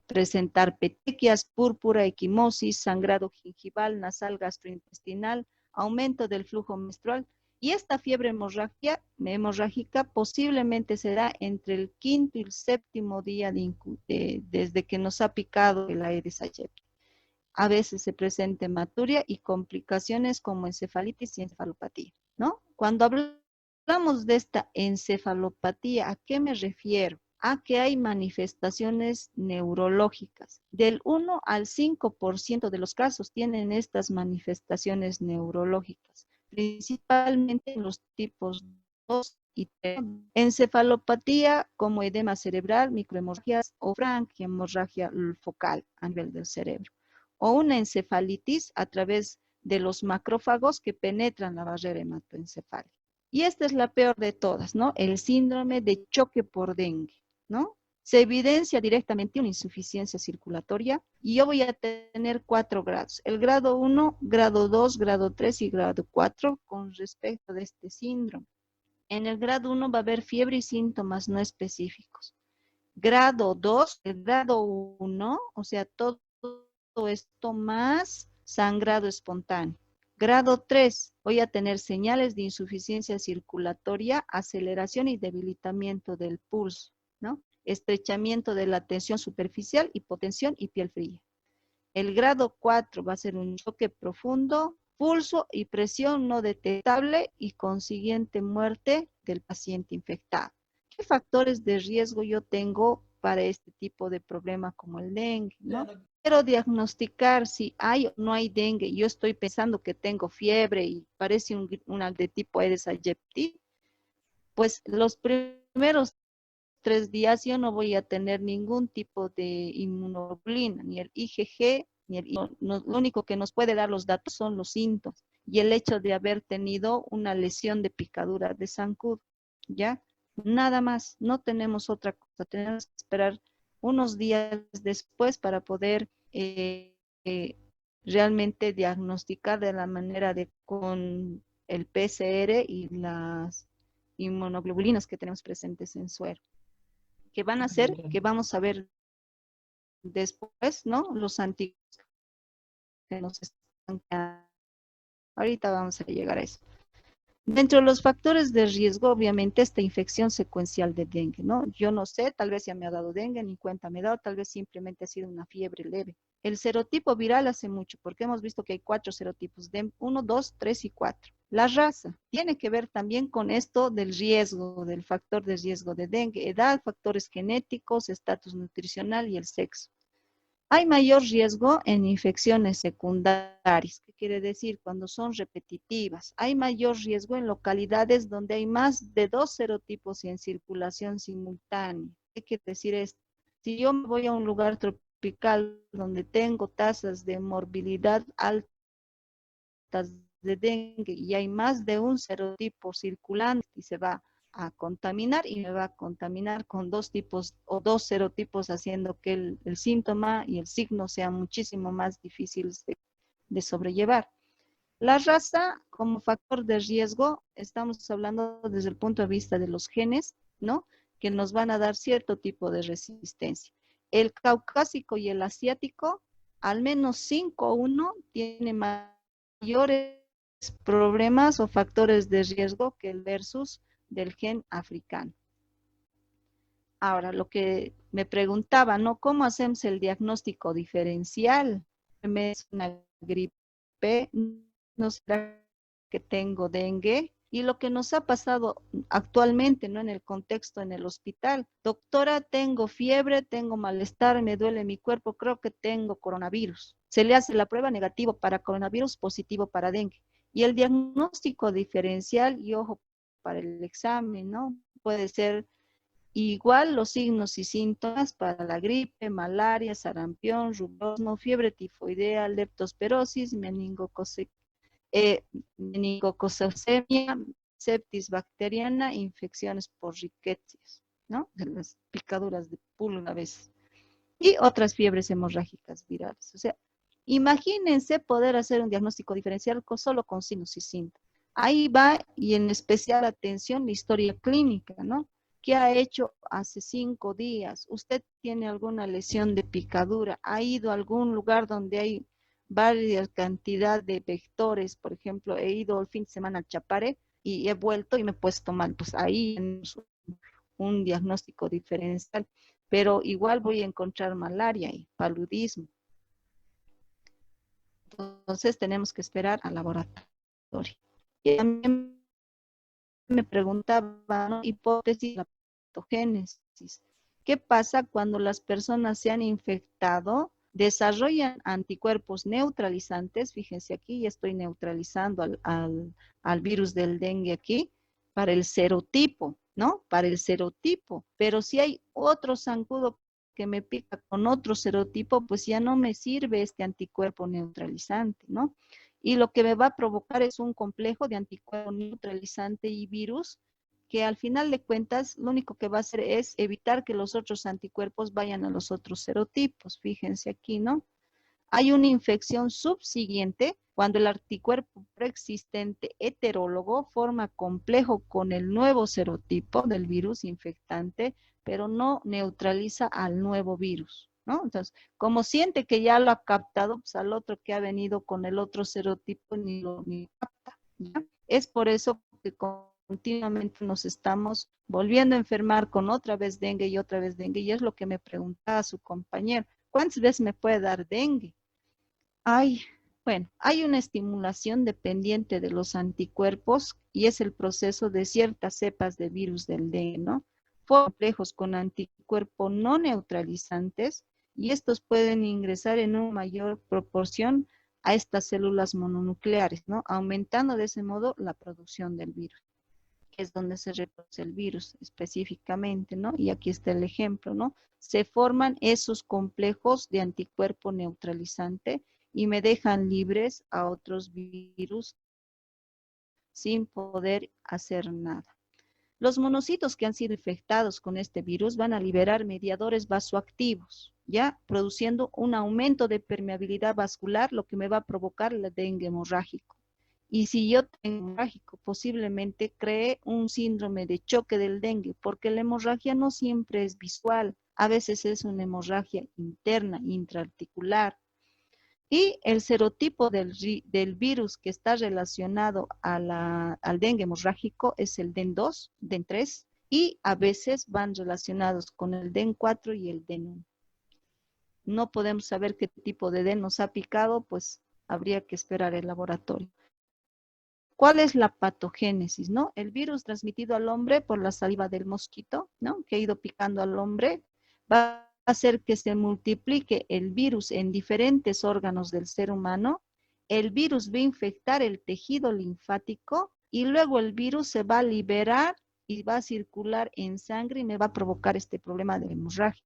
presentar petequias, púrpura, equimosis, sangrado gingival, nasal, gastrointestinal, aumento del flujo menstrual. Y esta fiebre hemorrágica posiblemente será entre el quinto y el séptimo día desde que nos ha picado el Aedes aegypti. A veces se presenta hematuria y complicaciones como encefalitis y encefalopatía, ¿no? Cuando hablamos de esta encefalopatía, ¿a qué me refiero? A que hay manifestaciones neurológicas. Del 1 al 5% de los casos tienen estas manifestaciones neurológicas, principalmente en los tipos 2 y 3. Encefalopatía como edema cerebral, microhemorragias o franquihemorragia focal a nivel del cerebro. O una encefalitis a través de los macrófagos que penetran la barrera hematoencefálica. Y esta es la peor de todas, ¿no? El síndrome de choque por dengue, ¿no? Se evidencia directamente una insuficiencia circulatoria y yo voy a tener 4 grados. El grado 1, grado 2, grado 3 y grado 4 con respecto de este síndrome. En el grado 1 va a haber fiebre y síntomas no específicos. Grado 2, el grado 1, o sea, todo esto más sangrado espontáneo. Grado 3, voy a tener señales de insuficiencia circulatoria, aceleración y debilitamiento del pulso, ¿no? Estrechamiento de la tensión superficial, hipotensión y piel fría. El grado 4 va a ser un choque profundo, pulso y presión no detectable y consiguiente muerte del paciente infectado. ¿Qué factores de riesgo yo tengo para este tipo de problema como el dengue, ¿no? Quiero diagnosticar si hay o no hay dengue. Yo estoy pensando que tengo fiebre y parece una de tipo Aedes aegypti. Pues los primeros 3 días yo no voy a tener ningún tipo de inmunoglobulina, ni el IgG, ni el lo único que nos puede dar los datos son los síntomas y el hecho de haber tenido una lesión de picadura de zancudo, ¿ya? Nada más, no tenemos otra cosa, tenemos que esperar unos días después para poder eh, realmente diagnosticar de la manera de con el PCR y las inmunoglobulinas que tenemos presentes en suero, que van a hacer que vamos a ver después, ¿no? Los antígenos que nos están quedando. Ahorita vamos a llegar a eso. Dentro de los factores de riesgo, obviamente, esta infección secuencial de dengue, ¿no? Yo no sé, tal vez ya me ha dado dengue, ni cuenta me he dado, tal vez simplemente ha sido una fiebre leve. El serotipo viral hace mucho, porque hemos visto que hay 4 serotipos, de 1, 2, 3 y 4. La raza tiene que ver también con esto del riesgo, del factor de riesgo de dengue, edad, factores genéticos, estatus nutricional y el sexo. Hay mayor riesgo en infecciones secundarias, ¿qué quiere decir? Cuando son repetitivas. Hay mayor riesgo en localidades donde hay más de 2 serotipos en circulación simultánea. ¿Qué quiere decir esto? Si yo me voy a un lugar tropical donde tengo tasas de morbilidad altas de dengue y hay más de un serotipo circulante y se va a contaminar y me va a contaminar con 2 tipos o 2 serotipos haciendo que el síntoma y el signo sean muchísimo más difíciles de sobrellevar. La raza como factor de riesgo, estamos hablando desde el punto de vista de los genes, ¿no? Que nos van a dar cierto tipo de resistencia. El caucásico y el asiático, al menos 5-1, tiene mayores problemas o factores de riesgo que el versus del gen africano. Ahora, lo que me preguntaba, ¿no? ¿Cómo hacemos el diagnóstico diferencial? ¿Es una gripe? ¿No será que tengo dengue? Y lo que nos ha pasado actualmente, ¿no? En el contexto en el hospital. Doctora, tengo fiebre, tengo malestar, me duele mi cuerpo, creo que tengo coronavirus. Se le hace la prueba negativo para coronavirus, positivo para dengue. Y el diagnóstico diferencial, y ojo, para el examen, ¿no? Puede ser igual los signos y síntomas para la gripe, malaria, sarampión, rubioso, fiebre tifoidea, leptospirosis, meningococcus meningocococemia, septis bacteriana, infecciones por riquecias, ¿no? De las picaduras de pulga a veces. Y otras fiebres hemorrágicas virales. O sea, imagínense poder hacer un diagnóstico diferencial solo con signos y síntomas. Ahí va, y en especial atención, la historia clínica, ¿no? ¿Qué ha hecho hace 5 días? ¿Usted tiene alguna lesión de picadura? ¿Ha ido a algún lugar donde hay varias cantidad de vectores? Por ejemplo, he ido el fin de semana al Chapare y he vuelto y me he puesto mal. Pues ahí tenemos un diagnóstico diferencial, pero igual voy a encontrar malaria y paludismo. Entonces tenemos que esperar al laboratorio. Y también me preguntaba, ¿no? Hipótesis de la patogénesis. ¿Qué pasa cuando las personas se han infectado, desarrollan anticuerpos neutralizantes? Fíjense aquí, ya estoy neutralizando al virus del dengue aquí, para el serotipo, ¿no? Para el serotipo. Pero si hay otro zancudo que me pica con otro serotipo, pues ya no me sirve este anticuerpo neutralizante, ¿no? Y lo que me va a provocar es un complejo de anticuerpo neutralizante y virus, que al final de cuentas lo único que va a hacer es evitar que los otros anticuerpos vayan a los otros serotipos. Fíjense aquí, ¿no? Hay una infección subsiguiente cuando el anticuerpo preexistente heterólogo forma complejo con el nuevo serotipo del virus infectante, pero no neutraliza al nuevo virus, ¿no? Entonces, como siente que ya lo ha captado, pues al otro que ha venido con el otro serotipo ni lo capta, ¿ya? Es por eso que continuamente nos estamos volviendo a enfermar con otra vez dengue y otra vez dengue, y es lo que me preguntaba su compañero, ¿cuántas veces me puede dar dengue? Bueno, hay una estimulación dependiente de los anticuerpos y es el proceso de ciertas cepas de virus del dengue, ¿no? Complejos con anticuerpos no neutralizantes, y estos pueden ingresar en una mayor proporción a estas células mononucleares, ¿no? Aumentando de ese modo la producción del virus, que es donde se reproduce el virus específicamente, ¿no? Y aquí está el ejemplo, ¿no? Se forman esos complejos de anticuerpo neutralizante y me dejan libres a otros virus sin poder hacer nada. Los monocitos que han sido infectados con este virus van a liberar mediadores vasoactivos, ya produciendo un aumento de permeabilidad vascular, lo que me va a provocar el dengue hemorrágico. Y si yo tengo hemorrágico, posiblemente cree un síndrome de choque del dengue, porque la hemorragia no siempre es visual, a veces es una hemorragia interna, intraarticular. Y el serotipo del virus que está relacionado al dengue hemorrágico es el DEN2, DEN3, y a veces van relacionados con el DEN4 y el DEN1. No podemos saber qué tipo de DEN nos ha picado, pues habría que esperar el laboratorio. ¿Cuál es la patogénesis, no? El virus transmitido al hombre por la saliva del mosquito, ¿no? Que ha ido picando al hombre, va a hacer que se multiplique el virus en diferentes órganos del ser humano. El virus va a infectar el tejido linfático y luego el virus se va a liberar y va a circular en sangre y me va a provocar este problema de hemorragia.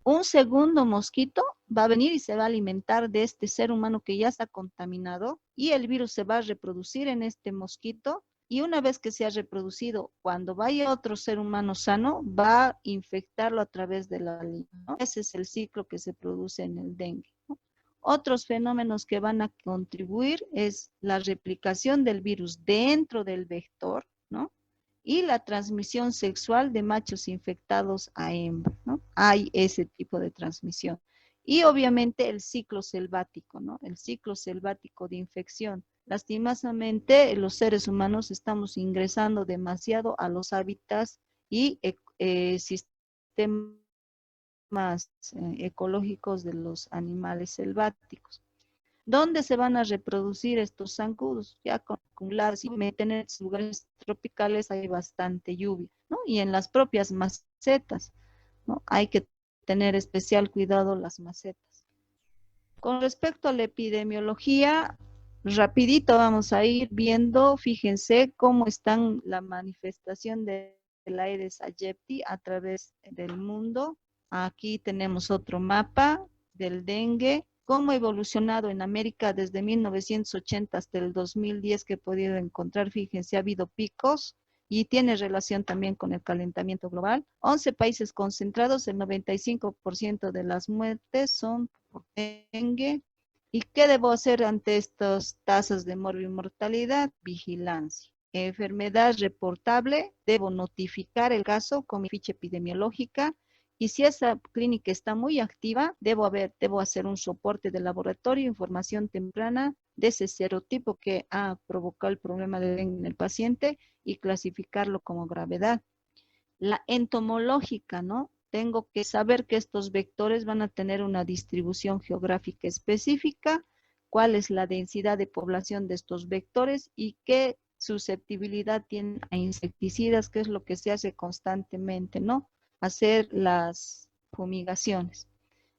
Un segundo mosquito va a venir y se va a alimentar de este ser humano que ya está contaminado, y el virus se va a reproducir en este mosquito, y una vez que se ha reproducido, cuando vaya otro ser humano sano, va a infectarlo a través de la lengua, ¿no? Ese es el ciclo que se produce en el dengue, ¿no? Otros fenómenos que van a contribuir es la replicación del virus dentro del vector, ¿no? Y la transmisión sexual de machos infectados a hembras, ¿no? Hay ese tipo de transmisión. Y obviamente el ciclo selvático, ¿no? El ciclo selvático de infección. Lastimosamente, los seres humanos estamos ingresando demasiado a los hábitats y sistemas ecológicos de los animales selváticos. ¿Dónde se van a reproducir estos zancudos? Ya con acumulados, y en lugares tropicales hay bastante lluvia, ¿no? Y en las propias macetas, ¿no? Hay que tener especial cuidado las macetas. Con respecto a la epidemiología, rapidito vamos a ir viendo, fíjense cómo están la manifestación de la Aedes aegypti a través del mundo. Aquí tenemos otro mapa del dengue, cómo ha evolucionado en América desde 1980 hasta el 2010 que he podido encontrar, fíjense, ha habido picos y tiene relación también con el calentamiento global. 11 países concentrados, el 95% de las muertes son por dengue. ¿Y qué debo hacer ante estas tasas de mortalidad? Vigilancia. Enfermedad reportable, debo notificar el caso con mi ficha epidemiológica y si esa clínica está muy activa, debo hacer un soporte de laboratorio, información temprana de ese serotipo que ha provocado el problema de dengue en el paciente y clasificarlo como gravedad. La entomológica, ¿no? Tengo que saber que estos vectores van a tener una distribución geográfica específica, cuál es la densidad de población de estos vectores y qué susceptibilidad tienen a insecticidas, que es lo que se hace constantemente, ¿no? Hacer las fumigaciones.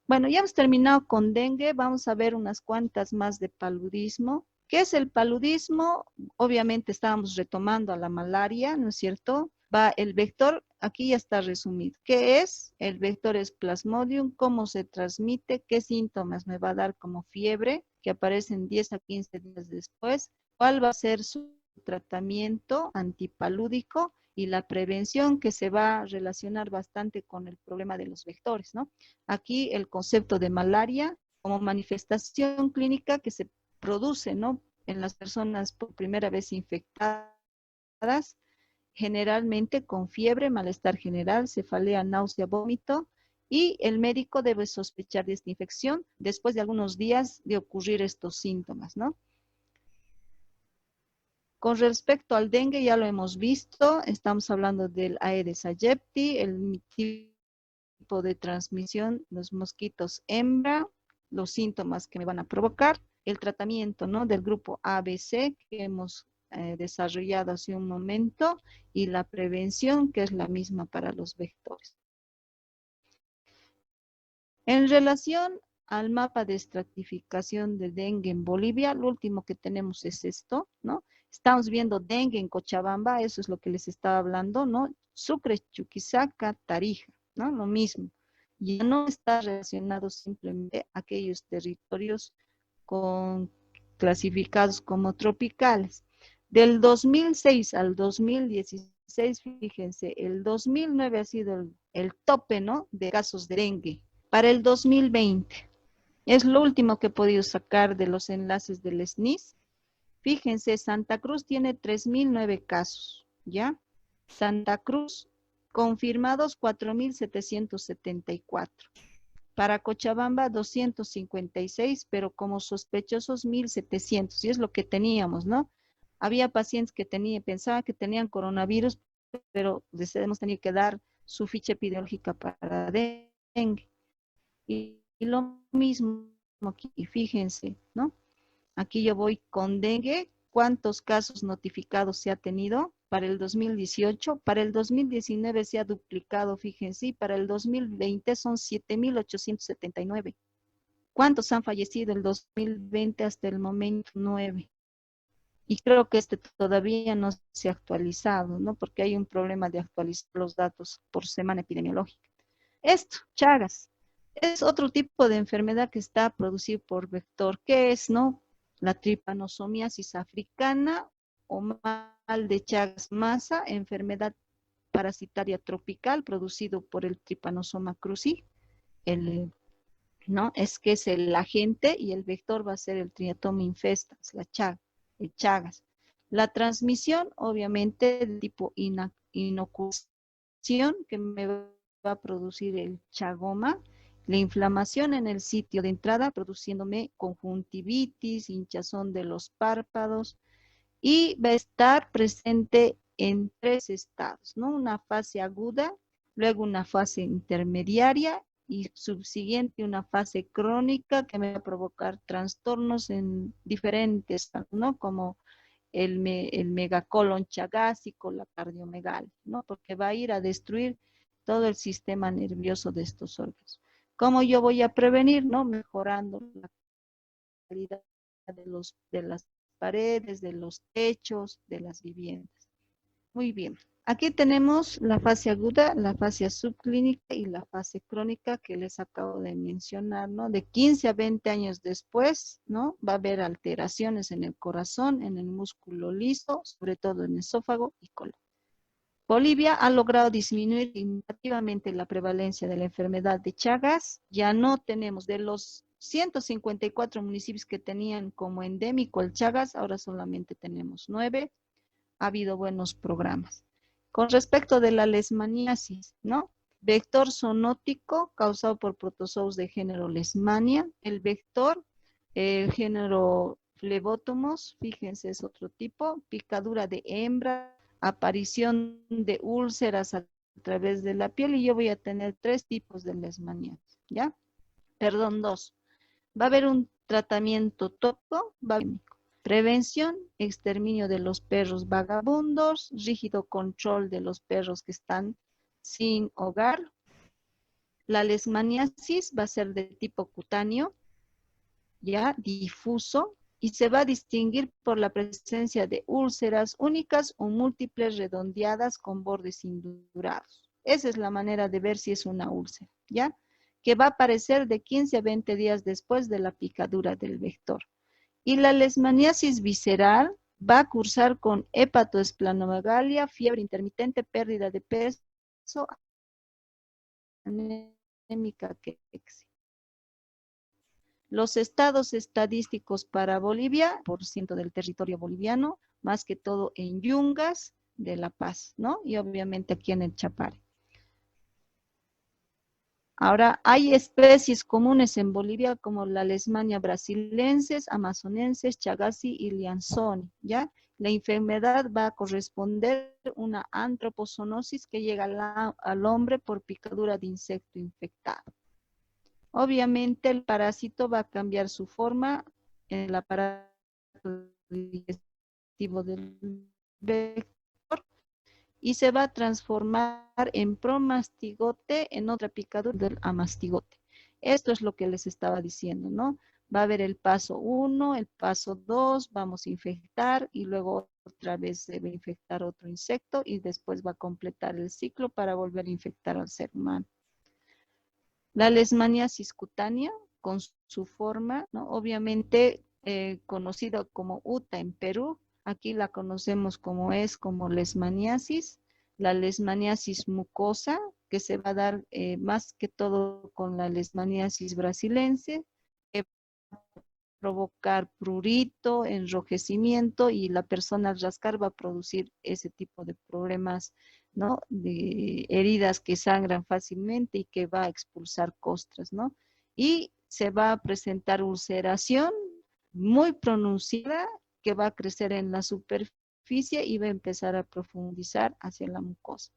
Bueno, ya hemos terminado con dengue, vamos a ver unas cuantas más de paludismo. ¿Qué es el paludismo? Obviamente estábamos retomando a la malaria, ¿no es cierto? Va el vector, aquí ya está resumido. ¿Qué es? El vector es Plasmodium, cómo se transmite, qué síntomas me va a dar como fiebre, que aparecen 10 a 15 días después, cuál va a ser su tratamiento antipalúdico y la prevención que se va a relacionar bastante con el problema de los vectores, ¿no? Aquí el concepto de malaria como manifestación clínica que se produce, ¿no? En las personas por primera vez infectadas, generalmente con fiebre, malestar general, cefalea, náusea, vómito, y el médico debe sospechar de esta infección después de algunos días de ocurrir estos síntomas, ¿no? Con respecto al dengue, ya lo hemos visto, estamos hablando del Aedes aegypti, el tipo de transmisión, los mosquitos hembra, los síntomas que me van a provocar, el tratamiento, ¿no? Del grupo ABC que hemos desarrollado hace un momento y la prevención que es la misma para los vectores. En relación al mapa de estratificación de dengue en Bolivia, lo último que tenemos es esto, ¿no? Estamos viendo dengue en Cochabamba, eso es lo que les estaba hablando, ¿no? Sucre, Chuquisaca, Tarija, ¿no? Lo mismo. Ya no está relacionado simplemente a aquellos territorios clasificados como tropicales. Del 2006 al 2016, fíjense, el 2009 ha sido el tope, ¿no? De casos de dengue. Para el 2020, es lo último que he podido sacar de los enlaces del SNIS. Fíjense, Santa Cruz tiene 3.009 casos, ¿ya? Santa Cruz, confirmados 4.774. Para Cochabamba, 256, pero como sospechosos, 1.700. Y es lo que teníamos, ¿no? Había pacientes que pensaban que tenían coronavirus, pero les hemos tenido que dar su ficha epidemiológica para dengue. Y lo mismo aquí, fíjense, ¿no? Aquí yo voy con dengue, ¿cuántos casos notificados se ha tenido para el 2018? Para el 2019 se ha duplicado, fíjense, y para el 2020 son 7.879. ¿Cuántos han fallecido el 2020 hasta el momento? 9. Y creo que todavía no se ha actualizado, ¿no? Porque hay un problema de actualizar los datos por semana epidemiológica. Esto, Chagas, es otro tipo de enfermedad que está producida por vector. ¿Qué es, no? La tripanosomiasis africana o mal de Chagas masa, enfermedad parasitaria tropical producido por el Trypanosoma cruzi. ¿No? Es que es el agente y el vector va a ser el Triatoma infestans, el Chagas. La transmisión, obviamente, de tipo inoculación, que me va a producir el chagoma, la inflamación en el sitio de entrada, produciéndome conjuntivitis, hinchazón de los párpados, y va a estar presente en 3 estados, ¿no? Una fase aguda, luego una fase intermediaria y subsiguiente una fase crónica que me va a provocar trastornos en diferentes, ¿no? Como el megacolon chagásico, la cardiomegalia, ¿no? Porque va a ir a destruir todo el sistema nervioso de estos órganos. ¿Cómo yo voy a prevenir, no? Mejorando la calidad de las paredes, de los techos, de las viviendas. Muy bien. Aquí tenemos la fase aguda, la fase subclínica y la fase crónica que les acabo de mencionar, ¿no? De 15 a 20 años después, ¿no? Va a haber alteraciones en el corazón, en el músculo liso, sobre todo en esófago y colon. Bolivia ha logrado disminuir significativamente la prevalencia de la enfermedad de Chagas. Ya no tenemos de los 154 municipios que tenían como endémico el Chagas, ahora solamente tenemos 9. Ha habido buenos programas. Con respecto de la leishmaniasis, ¿no? Vector zoonótico causado por protozoos de género Leishmania. El vector, el género Phlebotomos, fíjense, es otro tipo. Picadura de hembra, aparición de úlceras a través de la piel, y yo voy a tener 3 tipos de leishmaniasis, ¿ya? Perdón, 2. Va a haber un tratamiento tópico, va a haber prevención, exterminio de los perros vagabundos, rígido control de los perros que están sin hogar. La leishmaniasis va a ser de tipo cutáneo, ya difuso, y se va a distinguir por la presencia de úlceras únicas o múltiples redondeadas con bordes indurados. Esa es la manera de ver si es una úlcera, ¿ya? Que va a aparecer de 15 a 20 días después de la picadura del vector. Y la leishmaniasis visceral va a cursar con hepatoesplenomegalia, fiebre intermitente, pérdida de peso, anémica quexia. Los estados estadísticos para Bolivia, por ciento del territorio boliviano, más que todo en Yungas de La Paz, ¿no? Y obviamente aquí en el Chapare. Ahora, hay especies comunes en Bolivia como la Leishmania brasilensis, amazonenses, chagasi y lianzoni, ¿ya? La enfermedad va a corresponder a una antropozoonosis que llega al hombre por picadura de insecto infectado. Obviamente el parásito va a cambiar su forma en el aparato digestivo del vector y se va a transformar en promastigote en otra picadura del amastigote. Esto es lo que les estaba diciendo, ¿no? Va a haber el paso 1, el paso 2, vamos a infectar y luego otra vez se va a infectar otro insecto y después va a completar el ciclo para volver a infectar al ser humano. La leishmaniasis cutánea, con su forma, ¿no? Obviamente conocida como UTA en Perú, aquí la conocemos como leishmaniasis, la leishmaniasis mucosa, que se va a dar más que todo con la leishmaniasis brasilense, que va a provocar prurito, enrojecimiento, y la persona al rascar va a producir ese tipo de problemas, ¿no? De heridas que sangran fácilmente y que va a expulsar costras, ¿no? Y se va a presentar ulceración muy pronunciada que va a crecer en la superficie y va a empezar a profundizar hacia la mucosa.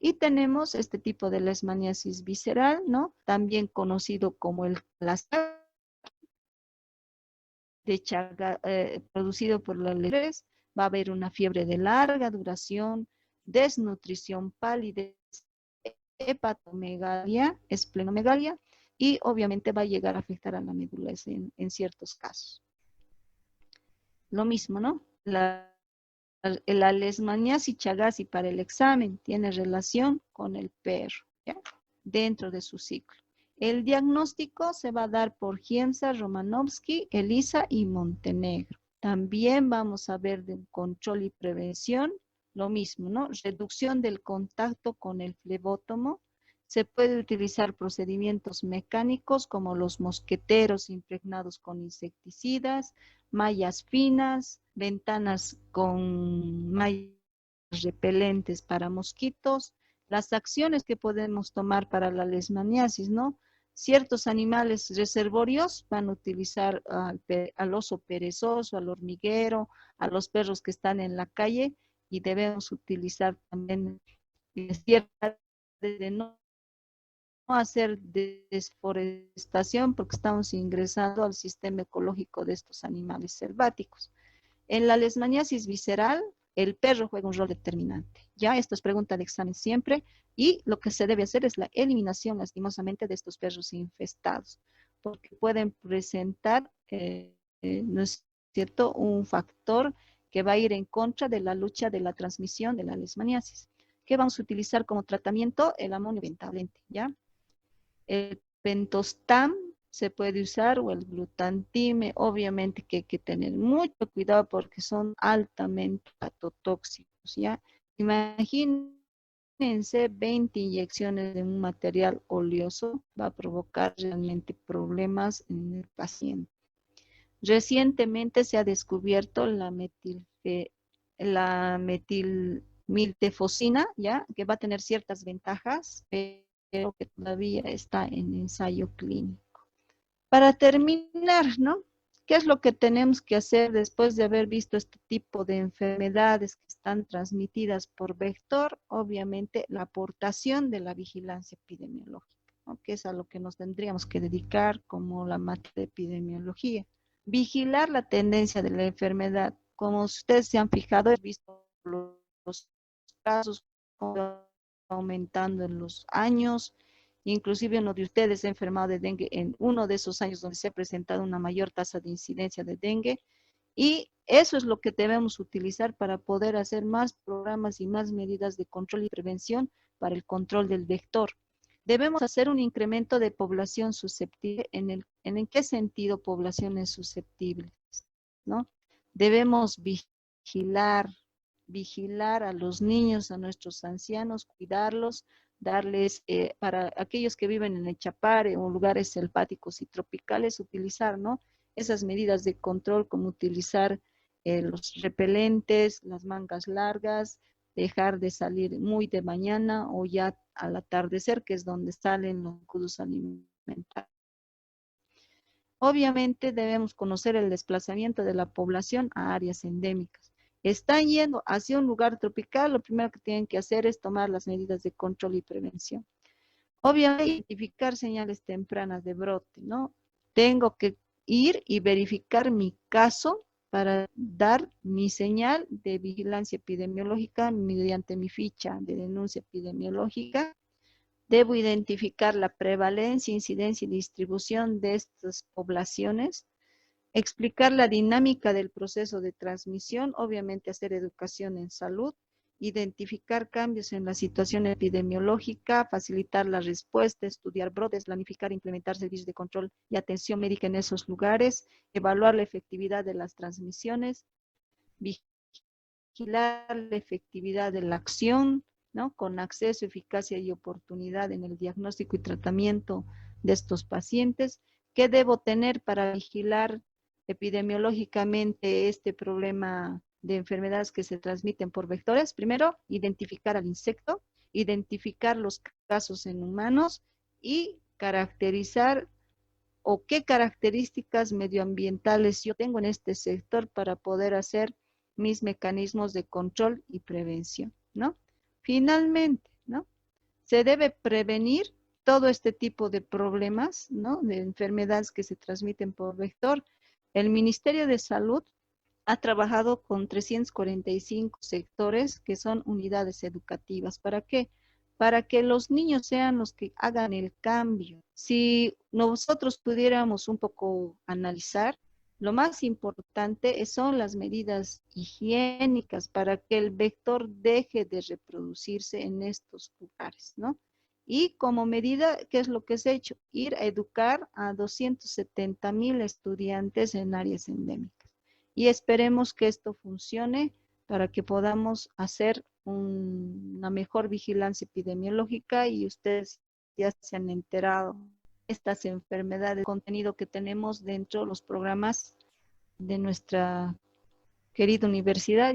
Y tenemos este tipo de leishmaniasis visceral, ¿no? También conocido como el clastar de Chagas, producido por la leche, va a haber una fiebre de larga duración, desnutrición, palidez, hepatomegalia, esplenomegalia, y obviamente va a llegar a afectar a la médula en ciertos casos. Lo mismo, ¿no? La leishmaniasis Chagas para el examen tiene relación con el perro, ¿ya? Dentro de su ciclo. El diagnóstico se va a dar por Giemsa, Romanovsky, Elisa y Montenegro. También vamos a ver de control y prevención, lo mismo, ¿no? Reducción del contacto con el flebótomo. Se puede utilizar procedimientos mecánicos como los mosqueteros impregnados con insecticidas, mallas finas, ventanas con mallas repelentes para mosquitos. Las acciones que podemos tomar para la leishmaniasis, ¿no? Ciertos animales reservorios van a utilizar al oso perezoso, al hormiguero, a los perros que están en la calle, y debemos utilizar también cierta de no hacer desforestación porque estamos ingresando al sistema ecológico de estos animales selváticos. En la leishmaniasis visceral, el perro juega un rol determinante. Ya, esto es pregunta de examen siempre, y lo que se debe hacer es la eliminación, lastimosamente, de estos perros infestados, porque pueden presentar, ¿no es cierto?, un factor que va a ir en contra de la lucha de la transmisión de la leishmaniasis. ¿Qué vamos a utilizar como tratamiento? El amonio pentavalente, ¿ya? El pentostam se puede usar o el glutantime, obviamente que hay que tener mucho cuidado porque son altamente hepatotóxicos, ¿ya? Imagínense 20 inyecciones de un material oleoso, va a provocar realmente problemas en el paciente. Recientemente se ha descubierto la metilmiltefosina, ¿ya? Que va a tener ciertas ventajas, pero que todavía está en ensayo clínico. Para terminar, ¿no? ¿Qué es lo que tenemos que hacer después de haber visto este tipo de enfermedades que están transmitidas por vector? Obviamente, la aportación de la vigilancia epidemiológica, ¿no? Que es a lo que nos tendríamos que dedicar como la materia de epidemiología. Vigilar la tendencia de la enfermedad. Como ustedes se han fijado, he visto los casos aumentando en los años. Inclusive uno de ustedes se ha enfermado de dengue en uno de esos años donde se ha presentado una mayor tasa de incidencia de dengue. Y eso es lo que debemos utilizar para poder hacer más programas y más medidas de control y prevención para el control del vector. Debemos hacer un incremento de población susceptible. ¿En qué sentido poblaciones susceptibles? ¿No? Debemos vigilar a los niños, a nuestros ancianos, cuidarlos, darles, para aquellos que viven en el Chapare o lugares selváticos y tropicales, utilizar, ¿no? Esas medidas de control como utilizar los repelentes, las mangas largas, dejar de salir muy de mañana o ya al atardecer, que es donde salen los recursos alimentarios. Obviamente debemos conocer el desplazamiento de la población a áreas endémicas. Están yendo hacia un lugar tropical, lo primero que tienen que hacer es tomar las medidas de control y prevención. Obviamente, identificar señales tempranas de brote, ¿no? Tengo que ir y verificar mi caso para dar mi señal de vigilancia epidemiológica mediante mi ficha de denuncia epidemiológica. Debo identificar la prevalencia, incidencia y distribución de estas poblaciones, explicar la dinámica del proceso de transmisión, obviamente hacer educación en salud, identificar cambios en la situación epidemiológica, facilitar la respuesta, estudiar brotes, planificar e implementar servicios de control y atención médica en esos lugares, evaluar la efectividad de las transmisiones, vigilar la efectividad de la acción, ¿no? Con acceso, eficacia y oportunidad en el diagnóstico y tratamiento de estos pacientes. ¿Qué debo tener para vigilar epidemiológicamente este problema de enfermedades que se transmiten por vectores? Primero, identificar al insecto, identificar los casos en humanos y caracterizar o qué características medioambientales yo tengo en este sector para poder hacer mis mecanismos de control y prevención, ¿no? Finalmente, ¿no? Se debe prevenir todo este tipo de problemas, ¿no? De enfermedades que se transmiten por vector. El Ministerio de Salud ha trabajado con 345 sectores que son unidades educativas. ¿Para qué? Para que los niños sean los que hagan el cambio. Si nosotros pudiéramos un poco analizar, lo más importante son las medidas higiénicas para que el vector deje de reproducirse en estos lugares, ¿no? Y como medida, ¿qué es lo que se ha hecho? Ir a educar a 270,000 estudiantes en áreas endémicas. Y esperemos que esto funcione para que podamos hacer una mejor vigilancia epidemiológica y ustedes ya se han enterado estas enfermedades, contenido que tenemos dentro de los programas de nuestra querida universidad.